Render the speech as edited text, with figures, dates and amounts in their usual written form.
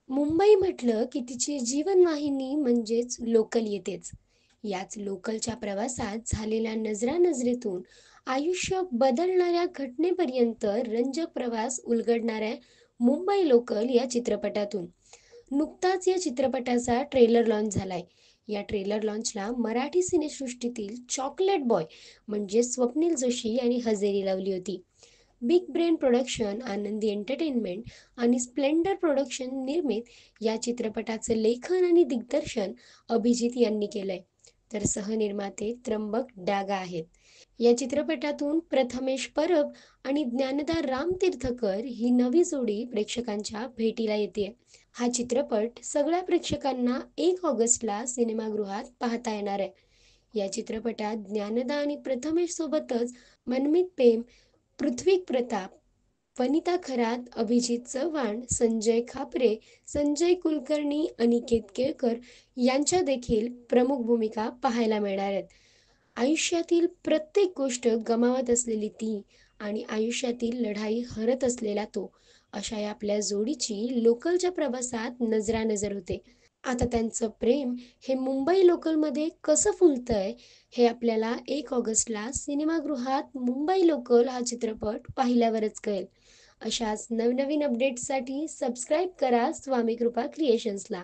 मुंबई म्हटलं की तिची जीवनवाहिनी म्हणजेच लोकल येतेच. याच लोकलच्या प्रवासात झालेल्या नजरानजरेतून आयुष्य बदलणाऱ्या घटनेपर्यंत रंजक प्रवास उलगडणाऱ्या मुंबई लोकल या चित्रपटातून. नुकताच या चित्रपटाचा ट्रेलर लॉन्च झालाय. या ट्रेलर लॉन्चला मराठी सिनेसृष्टीतील चॉकलेट बॉय म्हणजे स्वप्नील जोशी यांनी हजेरी लावली होती. बिग ब्रेन प्रोडक्शन, आनंदी एंटरटेनमेंट आणि स्प्लेंडर प्रोडक्शन निर्मित या चित्रपटाचं लेखन आणि दिग्दर्शन अभिजित यांनी केलंय. तर सहनिर्माते त्र्यंबक डागा आहेत. या चित्रपटातून प्रथमेश परब आणि ज्ञानदा रामतीर्थकर ही नवी जोडी प्रेक्षकांच्या भेटीला येते. हा चित्रपट सगळ्या प्रेक्षकांना 1 ऑगस्टला सिनेमागृहात पाहता येणार आहे. या चित्रपटात ज्ञानदा आणि प्रथमेश सोबतच मनमीत प्रेम, पृथ्वी प्रताप, वनिता खरात, अभिजित चव्हाण, संजय खापरे, संजय कुलकर्णी, अनिकेत केळकर यांच्या देखील प्रमुख भूमिका पाहायला मिळणार आहेत. आयुष्यातील प्रत्येक गोष्ट गमावत असलेली ती आणि आयुष्यातील लढाई हरत असलेला तो, अशा या आपल्या जोडीची लोकलच्या प्रवासात नजरानजर होते. आता त्यांचं प्रेम हे मुंबई लोकलमध्ये कसं फुलतंय हे आपल्याला 1 ऑगस्टला सिनेमागृहात मुंबई लोकल हा चित्रपट पाहिल्यावरच कळेल. अशाच नवनवीन अपडेट्ससाठी सबस्क्राईब करा स्वामी कृपा क्रिएशन्सला.